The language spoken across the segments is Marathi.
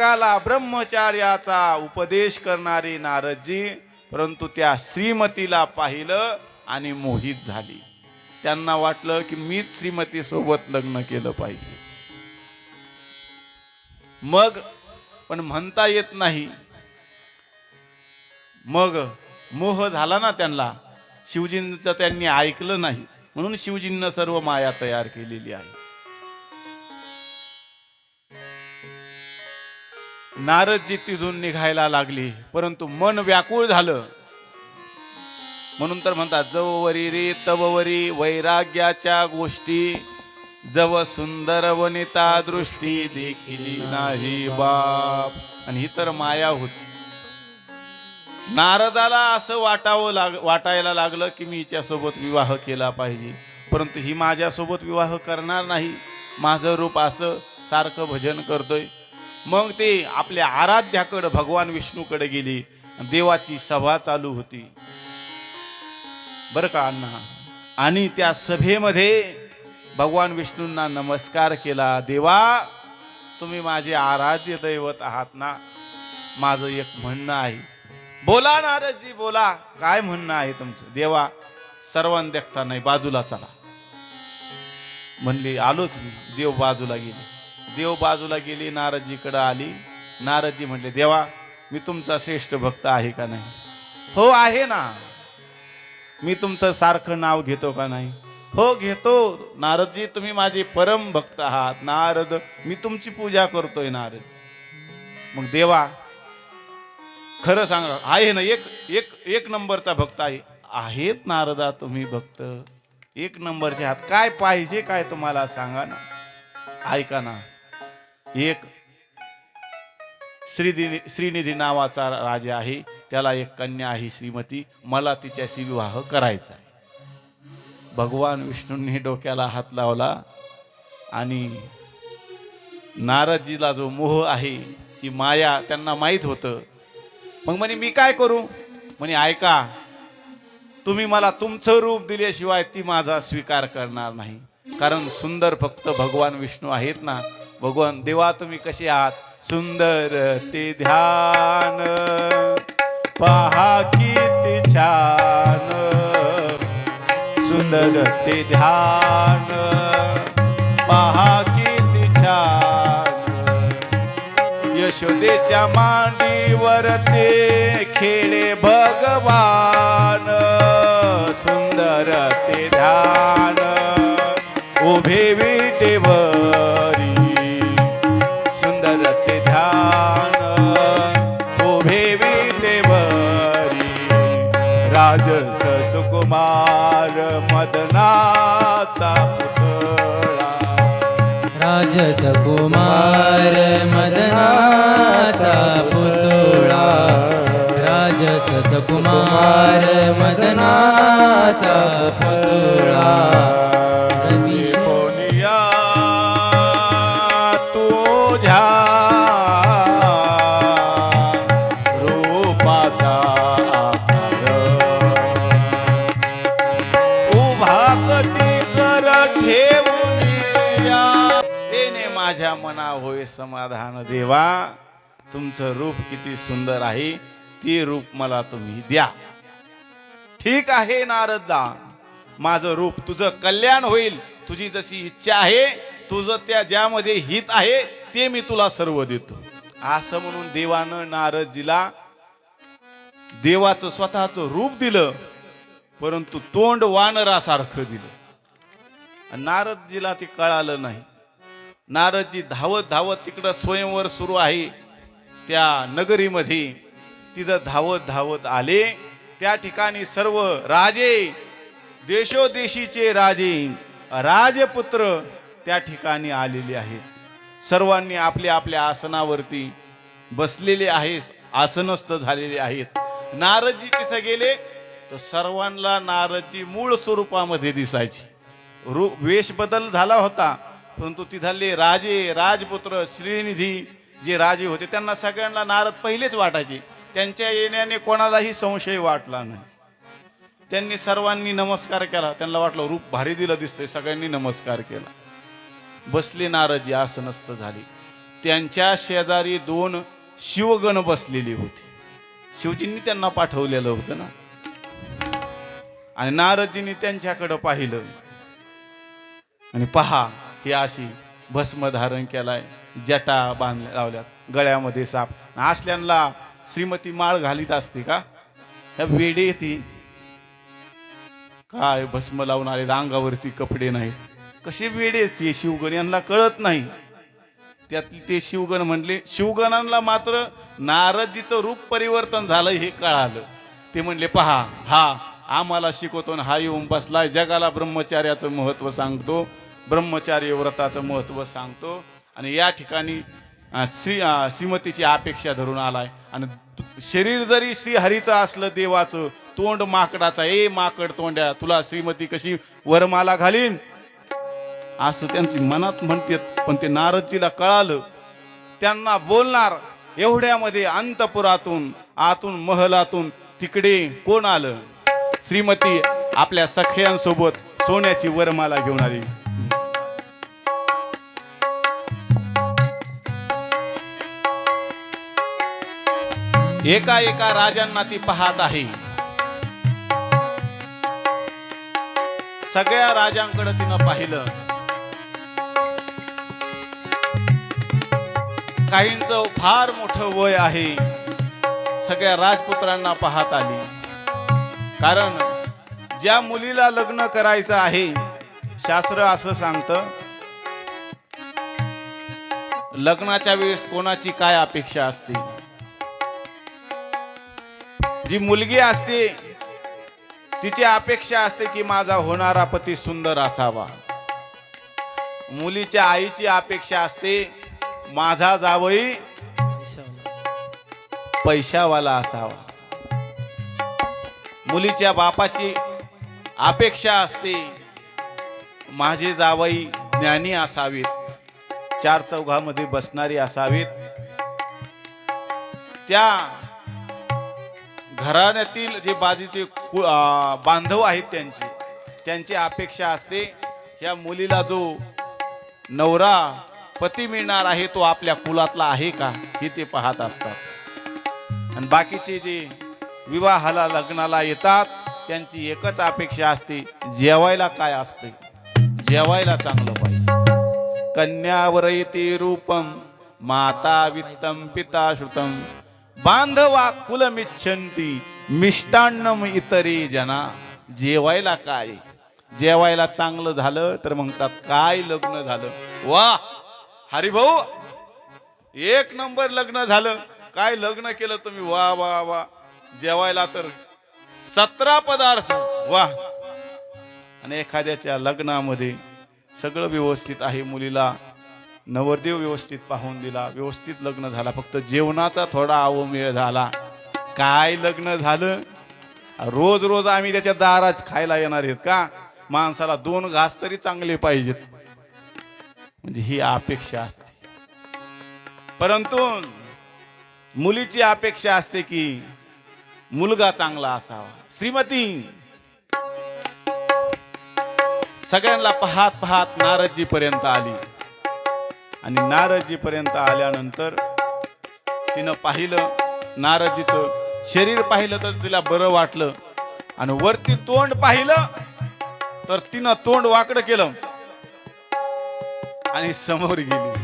जगाला ब्रह्मचार्याचा उपदेश करणारे नारदजी, परंतु त्या श्रीमतीला पाहिलं आणि मोहित झाली. त्यांना वाटलं की मीच श्रीमती सोबत लग्न केलं पाहिजे. मग पण म्हणता येत नाही. मग मोह झाला ना त्यांना. शिवजींचं त्यांनी ऐकलं नाही, म्हणून शिवजींना सर्व माया तयार केलेली आहे. नारदजी तिथून निघायला लागली, परंतु मन व्याकुळ झालं. म्हणून तर म्हणतात, जववरी रे तववरी वैराग्याच्या गोष्टी, जव सुंदर वनिता दृष्टी देखिली नाही बाप. आणि ही तर माया होती. नारदाला असं वाटायला लागलं की मी हिच्यासोबत विवाह केला पाहिजे, परंतु ही माझ्यासोबत विवाह करणार नाही. माझं रूप असं सारखं भजन करतोय. मग ते आपल्या आराध्याकडे भगवान विष्णूकडे गेली. देवाची सभा चालू होती बरं का अण्णा. आणि त्या सभेमध्ये भगवान विष्णूंना नमस्कार केला. देवा, तुम्ही माझे आराध्य दैवत आहात ना. माझं एक म्हणणं आहे. बोला नारदजी, बोला, काय म्हणणं आहे तुमचं? देवा, सर्वांना देखता नाही, बाजूला चला म्हणली. आलोच मी. देव बाजूला गेले. देव बाजूला गेली, नारदजीकडे आली. नारदजी म्हणले, देवा, मी तुमचा श्रेष्ठ भक्त आहे का नाही? हो आहे ना. मी तुमचं सारखं नाव घेतो का नाही? हो घेतो. नारदजी, तुम्ही माझे परम भक्त आहात. नारद, मी तुमची पूजा करतोय नारद. मग देवा, खरं सांगा, आहे ना? एक नंबरचा भक्त आहे. आहेत नारदा तुम्ही भक्त, एक नंबरचे आहात. काय पाहिजे काय तुम्हाला सांगा ना. ऐका ना. एक श्रीनिधी नावाचा राजा आहे, त्याला एक कन्या आहे श्रीमती. मला तिच्याशी विवाह करायचा आहे. भगवान विष्णूंनी डोक्याला हात लावला आणि नारदजीला जो मोह आहे, ही माया त्यांना माहीत होतं. मग म्हणे, मी काय करू? म्हणे, ऐका, तुम्ही मला तुमचं रूप दिल्याशिवाय ती माझा स्वीकार करणार नाही. कारण सुंदर फक्त भगवान विष्णू आहेत ना. भगवान देवा, तुम्ही कसे आहात? सुंदर ते ध्यान पहा किती छान, सुंदर ते ध्यान पहा किती छान. यशोदेच्या मांडीवर ते खेळे भगवान, सुंदर ते ध्यान उभे विटेवरी, सुंदर ते ध्यान उभे विटेवरी. राजस सुकुमार मदनाचा पुतळा, राजस कुमार मदनाचा पुतळा, राजस कुमार मदनाचा पुतळा. कोणिया तुझ्या रूपाचा आकार, उभा कटी कर ठेवून या, तेने माझ्या मना होय समाधान. देवा, तुमचं रूप किती सुंदर आहे, ते रूप मला तुम्ही द्या. ठीक आहे नारदा, माझं रूप तुझं कल्याण होईल. तुझी जशी इच्छा आहे, तुझं त्या ज्यामध्ये हित आहे ते मी तुला सर्व देतो. असं म्हणून देवानं नारदजीला देवाचं स्वतःचं रूप दिलं, परंतु तोंड वानरासारखं दिलं. नारदजीला ते कळालं नाही. नारदजी धावत धावत तिकडं स्वयंवर सुरू आहे त्या नगरीमध्ये, तिथं धावत धावत आले. त्या ठिकाणी सर्व राजे, देशोदेशीचे राजे, राजपुत्र त्या ठिकाणी आलेले आहेत. सर्वांनी आपल्या आपल्या आसनावरती बसलेले आहेत, आसनस्थ झालेले आहेत. नारदजी तिथे गेले तर सर्वांना नारदजी मूळ स्वरूपामध्ये दिसायची. वेश बदल झाला होता, परंतु तिथले राजे, राजपुत्र, श्रीनिधी जे राजे होते त्यांना सगळ्यांना नारद पहिलेच वाटायचे. त्यांच्या येण्याने कोणालाही संशय वाटला नाही. त्यांनी सर्वांनी नमस्कार केला. त्यांना वाटलं रूप भारी दिलं दिसतंय, सगळ्यांनी नमस्कार केला. बसले नारदजी आसनस्थ झाले. त्यांच्या शेजारी 2 शिवगण बसलेली होती. शिवजींनी त्यांना पाठवलेलं होतं ना. आणि नारदजींनी त्यांच्याकडे पाहिलं आणि पहा, ही अशी भस्म धारण केलाय, जटा बांधल्या लावल्यात, गळ्यामध्ये साप. असल्यांना श्रीमती माळ घालीत असते का? ह्या वेडे ती काय भस्म लावून आले, अंगावरती कपडे नाहीत. कसे वेडे ते शिवगण, यांना कळत नाही. त्यातले ते शिवगण म्हणले, शिवगणांना मात्र नारदजीचं रूप परिवर्तन झालं हे कळालं. ते म्हणले पहा, हा आम्हाला शिकवतो हा येऊन बसलाय, जगाला ब्रह्मचार्याचं महत्व सांगतो, ब्रह्मचार्य व्रताचं महत्व सांगतो. आणि या ठिकाणी श्रीमतीची अपेक्षा धरून आलाय. आणि शरीर जरी श्रीहरीचं असलं देवाचं, तोंड माकडाचा, ए माकड तोंड्या, तुला श्रीमती कशी वरमाला घालीन, असं त्यांची मनात म्हणतात. पण ते नारदजीला कळालं. त्यांना बोलणार एवढ्यामध्ये अंतपुरातून, आतून महलातून तिकडे कोण आलं? श्रीमती आपल्या सख्यांसोबत सोन्याची वरमाला घेऊन आली. एका एका राजांना ती पाहत आहे. सगळ्या राजांकडे तिनं पाहिलं. काहींचं फार मोठं वय आहे. सगळ्या राजपुत्रांना पाहत आली. कारण ज्या मुलीला लग्न करायचं आहे, शास्त्र असं सांगतं, लग्नाच्या वेळेस कोणाची काय अपेक्षा असते. जी मुलगी असते तिची अपेक्षा असते की माझा होणारा पती सुंदर असावा. मुलीच्या आईची अपेक्षा असते माझा जावई पैशावाला असावा. मुलीच्या बापाची अपेक्षा असते माझे जावई ज्ञानी असावेत, 4 चौघामध्ये बसणारी असावेत. त्या घराण्यातील जे बाजूचे बांधव आहेत त्यांची अपेक्षा असते ह्या मुलीला जो नवरा पती मिळणार आहे तो आपल्या कुलातला आहे का, हे ते पाहत असतात. आणि बाकीचे जे विवाहाला लग्नाला येतात त्यांची एकच अपेक्षा असते, जेवायला काय असते, जेवायला चांगलं पाहिजे. कन्यावरयते रूपम माता वित्तम पिता श्रुतम बांधवा कुलमिच्छन्ति मिष्टान्नम इतरी जना. जेवायला काय, जेवायला चांगलं झालं तर म्हणतात काय लग्न झालं, वा हरिभाऊ एक नंबर लग्न झालं, काय लग्न केलं तुम्ही, वा वा वा. जेवायला तर 17 पदार्थ, वा. आणि एखाद्याच्या लग्नामध्ये सगळं व्यवस्थित आहे, मुलीला नवरदेव व्यवस्थित पाहून दिला, व्यवस्थित लग्न झाला, फक्त जेवणाचा थोडा अवमेळ झाला. काय लग्न झालं, रोज रोज आम्ही त्याच्या दारात खायला येणार आहेत का? माणसाला 2 घास तरी चांगले पाहिजेत, म्हणजे ही अपेक्षा असते. परंतु मुलीची अपेक्षा असते की मुलगा चांगला असावा. श्रीमती सगळ्यांना पाहत पाहत नारदजी पर्यंत आली. आणि नारदजी पर्यंत आल्यानंतर तिनं पाहिलं, नारदजीचं शरीर पाहिलं तर तिला बरं वाटलं. आणि वरती तोंड पाहिलं तर तिनं तोंड वाकडं केलं आणि समोर गेली.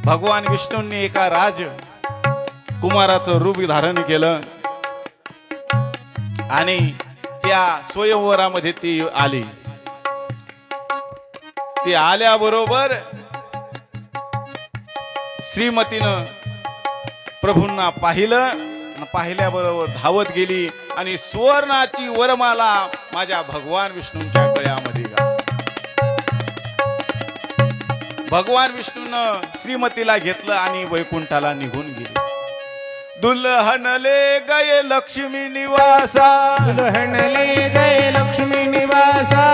भगवान विष्णूंनी एका राज कुमाराचं रूप धारण केलं आणि त्या स्वयंवरामध्ये ती आली. ती आल्याबरोबर श्रीमतीनं प्रभूंना पाहिलं, पाहिल्याबरोबर धावत गेली आणि सुवर्णाची वरमाला माझ्या भगवान विष्णूंच्या गळ्यामध्ये घातली. भगवान विष्णूनं श्रीमतीला घेतलं आणि वैकुंठाला निघून गेले. दुल्हनले गये लक्ष्मी निवासा, दुल्हनले गए लक्ष्मी निवासा,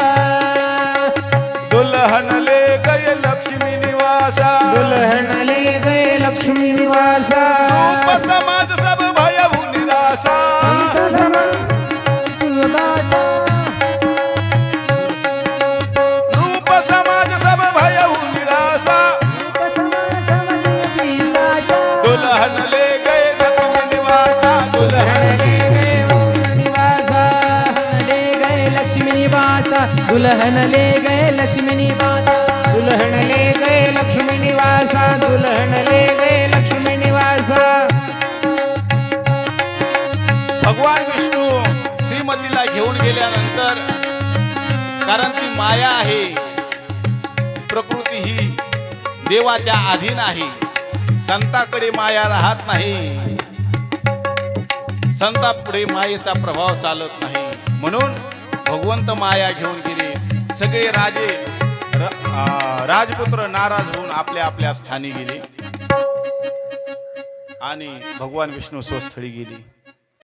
दुल्हनले गये लक्ष्मी निवासा, दुल्हनले गए लक्ष्मी निवासा. रूप समाज सब भयभु निरासा, संत समाज रूप समाज सब भयभु निरासा. रूप समाज दुल्हन ले गए लक्ष्मी निवासा दुल्हन ले गए वरुण निवासा ले गए लक्ष्मी निवासा दुल्हन ले गए लक्ष्मी निवासा दुल्हन ले गए लक्ष्मी निवासा दुल्हन ले गए लक्ष्मी निवासा भगवान विष्णू श्रीमतीला घेऊन गेल्यानंतर कारण ती माया आहे, प्रकृती ही देवाच्या अधीन आहे, संताकडे माया राहत नाही, संतापुढे मायेचा प्रभाव चालत नाही, म्हणून भगवंत माया घेऊन गेले. सगळे राजे राजपुत्र नाराज होऊन आपल्या आपल्या स्थानी गेले आणि भगवान विष्णू स्वस्थळी गेली.